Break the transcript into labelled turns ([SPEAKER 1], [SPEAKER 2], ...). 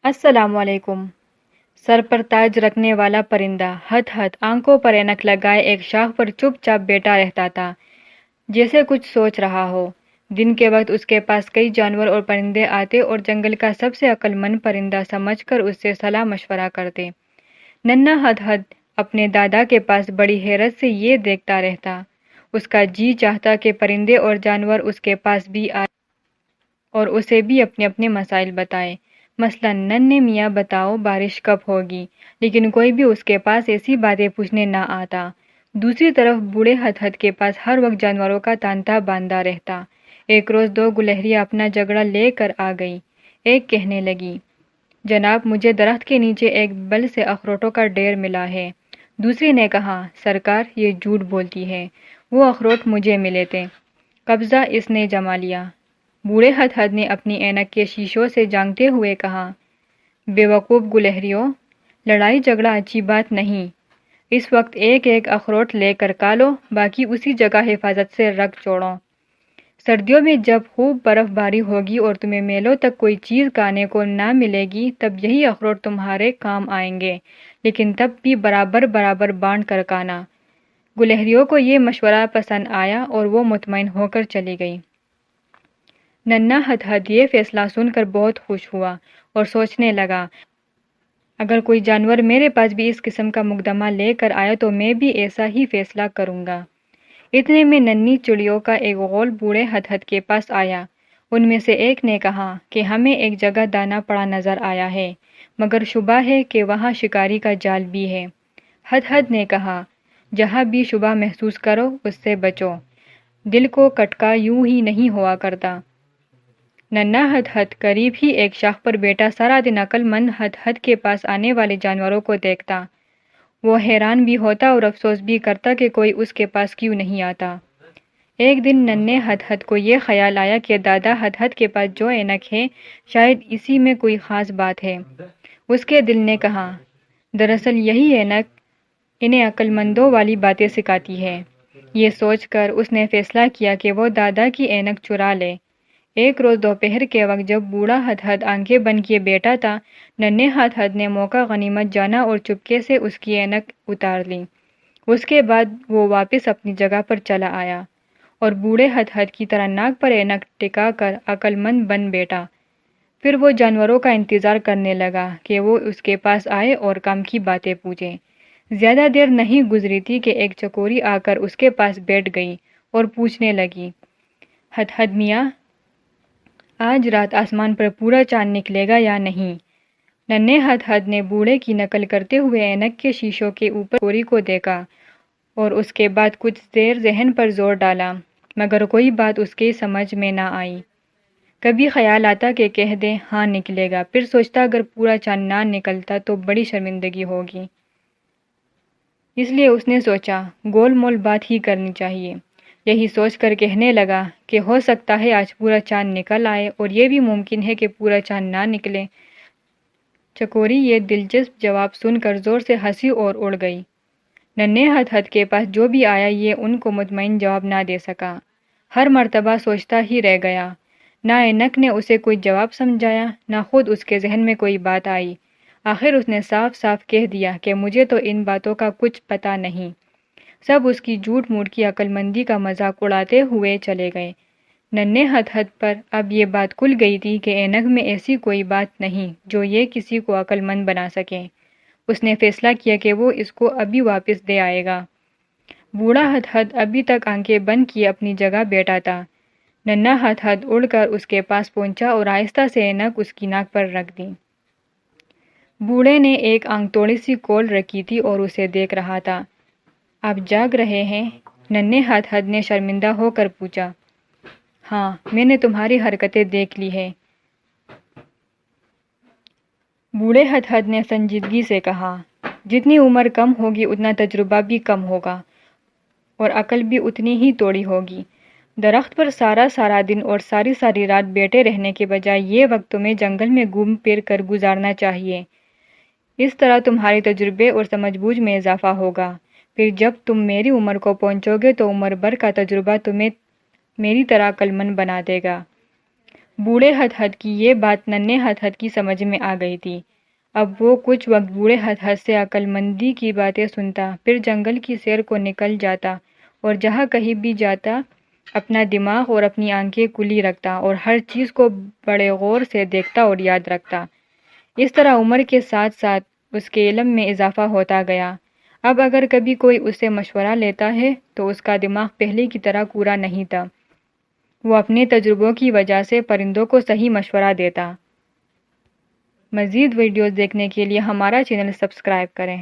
[SPEAKER 1] السلام علیکم۔ سر پر تاج رکھنے والا پرندہ ہدہد آنکھوں پر اینک لگائے ایک شاخ پر چپ چاپ بیٹھا رہتا تھا، جیسے کچھ سوچ رہا ہو۔ دن کے وقت اس کے پاس کئی جانور اور پرندے آتے اور جنگل کا سب سے عقل مند پرندہ سمجھ کر اس سے صلاح مشورہ کرتے۔ ننھا ہدہد اپنے دادا کے پاس بڑی حیرت سے یہ دیکھتا رہتا۔ اس کا جی چاہتا کہ پرندے اور جانور اس کے پاس بھی آئے اور اسے بھی اپنے اپنے مسائل بتائے۔ مثلاً ننھے میاں بتاؤ بارش کب ہوگی، لیکن کوئی بھی اس کے پاس ایسی باتیں پوچھنے نہ آتا۔ دوسری طرف بوڑھے ہدہد کے پاس ہر وقت جانوروں کا تانتا باندھا رہتا۔ ایک روز دو گلہریاں اپنا جھگڑا لے کر آ گئی۔ ایک کہنے لگی، جناب مجھے درخت کے نیچے ایک بل سے اخروٹوں کا ڈھیر ملا ہے۔ دوسری نے کہا، سرکار یہ جھوٹ بولتی ہے، وہ اخروٹ مجھے ملے تھے، قبضہ اس نے جما لیا۔ بوڑھے ہدہد نے اپنی اینک کے شیشوں سے جھانکتے ہوئے کہا، بے وقوف گلہریوں، لڑائی جھگڑا اچھی بات نہیں۔ اس وقت ایک ایک اخروٹ لے کر کھا لو، باقی اسی جگہ حفاظت سے رکھ چھوڑو۔ سردیوں میں جب خوب برف باری ہوگی اور تمہیں میلوں تک کوئی چیز کھانے کو نہ ملے گی، تب یہی اخروٹ تمہارے کام آئیں گے، لیکن تب بھی برابر برابر بانٹ کر کھانا۔ گلہریوں کو یہ مشورہ پسند آیا اور وہ مطمئن ہو کر چلی گئی۔ ننھا ہدہد یہ فیصلہ سن کر بہت خوش ہوا اور سوچنے لگا، اگر کوئی جانور میرے پاس بھی اس قسم کا مقدمہ لے کر آیا تو میں بھی ایسا ہی فیصلہ کروں گا۔ اتنے میں ننھی چڑیوں کا ایک غول بوڑھے ہدہد کے پاس آیا۔ ان میں سے ایک نے کہا کہ ہمیں ایک جگہ دانا پڑا نظر آیا ہے، مگر شبہ ہے کہ وہاں شکاری کا جال بھی ہے۔ ہدہد نے کہا، جہاں بھی شبہ محسوس کرو اس سے بچو، دل کو کھٹکا یوں ہی نہیں ہوا کرتا۔ ننھا ہدہد قریب ہی ایک شاخ پر بیٹھا سارا دن عقل مند ہدہد کے پاس آنے والے جانوروں کو دیکھتا۔ وہ حیران بھی ہوتا اور افسوس بھی کرتا کہ کوئی اس کے پاس کیوں نہیں آتا۔ ایک دن ننھے ہدہد کو یہ خیال آیا کہ دادا ہدہد کے پاس جو اینک ہے، شاید اسی میں کوئی خاص بات ہے۔ اس کے دل نے کہا، دراصل یہی اینک انہیں عقل مندوں والی باتیں سکھاتی ہے۔ یہ سوچ کر اس نے فیصلہ کیا کہ وہ دادا کی اینک چرا لے۔ ایک روز دوپہر کے وقت جب بوڑھا ہدہد آنکھیں بند کیے بیٹھا تھا، ننھے ہدہد نے موقع غنیمت جانا اور چپکے سے اس کی اینک اتار لی۔ اس کے بعد وہ واپس اپنی جگہ پر چلا آیا اور بوڑھے ہدہد کی طرح ناک پر اینک ٹکا کر عقل مند بن بیٹھا۔ پھر وہ جانوروں کا انتظار کرنے لگا کہ وہ اس کے پاس آئے اور کام کی باتیں پوچھے۔ زیادہ دیر نہیں گزری تھی کہ ایک چکوری آ کر اس کے پاس بیٹھ گئی اور پوچھنے لگی، ہدہد میاں، آج رات آسمان پر پورا چاند نکلے گا یا نہیں؟ ننھے ہدہد نے بوڑھے کی نقل کرتے ہوئے اینک کے شیشوں کے اوپر چکوری کو دیکھا اور اس کے بعد کچھ دیر ذہن پر زور ڈالا، مگر کوئی بات اس کے سمجھ میں نہ آئی۔ کبھی خیال آتا کہ کہہ دے ہاں نکلے گا، پھر سوچتا اگر پورا چاند نہ نکلتا تو بڑی شرمندگی ہوگی۔ اس لیے اس نے سوچا گول مول بات ہی کرنی چاہیے۔ یہی سوچ کر کہنے لگا کہ ہو سکتا ہے آج پورا چاند نکل آئے اور یہ بھی ممکن ہے کہ پورا چاند نہ نکلے۔ چکوری یہ دلچسپ جواب سن کر زور سے ہنسی اور اڑ گئی۔ ننھے ہدہد کے پاس جو بھی آیا یہ ان کو مطمئن جواب نہ دے سکا۔ ہر مرتبہ سوچتا ہی رہ گیا۔ نہ اینک نے اسے کوئی جواب سمجھایا، نہ خود اس کے ذہن میں کوئی بات آئی۔ آخر اس نے صاف صاف کہہ دیا کہ مجھے تو ان باتوں کا کچھ پتہ نہیں۔ سب اس کی جھوٹ موٹ کی عقل مندی کا مذاق اڑاتے ہوئے چلے گئے۔ ننھے ہدہد پر اب یہ بات کھل گئی تھی کہ اینک میں ایسی کوئی بات نہیں جو یہ کسی کو عقل مند بنا سکے۔ اس نے فیصلہ کیا کہ وہ اس کو ابھی واپس دے آئے گا۔ بوڑھا ہدہد ابھی تک آنکھیں بند کیے اپنی جگہ بیٹھا تھا۔ ننھا ہدہد اڑ کر اس کے پاس پہنچا اور آہستہ سے اینک اس کی ناک پر رکھ دی۔ بوڑھے نے ایک آنکھ تھوڑی سی کھول رکھی تھی اور اسے دیکھ رہا تھا۔ آپ جاگ رہے ہیں؟ ننھے ہدہد نے شرمندہ ہو کر پوچھا۔ ہاں، میں نے تمہاری حرکتیں دیکھ لی ہیں۔ بوڑھے ہدہد نے سنجیدگی سے کہا، جتنی عمر کم ہوگی اتنا تجربہ بھی کم ہوگا اور عقل بھی اتنی ہی تھوڑی ہوگی۔ درخت پر سارا سارا دن اور ساری ساری رات بیٹھے رہنے کے بجائے یہ وقت تمہیں جنگل میں گھوم پھر کر گزارنا چاہیے۔ اس طرح تمہارے تجربے اور سمجھ بوجھ میں اضافہ ہوگا۔ پھر جب تم میری عمر کو پہنچو گے تو عمر بھر کا تجربہ تمہیں میری طرح عقل مند بنا دے گا۔ بوڑھے ہدہد کی یہ بات ننھے ہدہد کی سمجھ میں آ گئی تھی۔ اب وہ کچھ وقت بوڑھے ہدہد سے عقل مندی کی باتیں سنتا، پھر جنگل کی سیر کو نکل جاتا اور جہاں کہیں بھی جاتا اپنا دماغ اور اپنی آنکھیں کھلی رکھتا اور ہر چیز کو بڑے غور سے دیکھتا اور یاد رکھتا۔ اس طرح عمر کے ساتھ ساتھ اس کے علم میں اضافہ ہوتا گیا۔ اب اگر کبھی کوئی اسے مشورہ لیتا ہے تو اس کا دماغ پہلے کی طرح کورا نہیں تھا، وہ اپنے تجربوں کی وجہ سے پرندوں کو صحیح مشورہ دیتا۔ مزید ویڈیوز دیکھنے کے لیے ہمارا چینل سبسکرائب کریں۔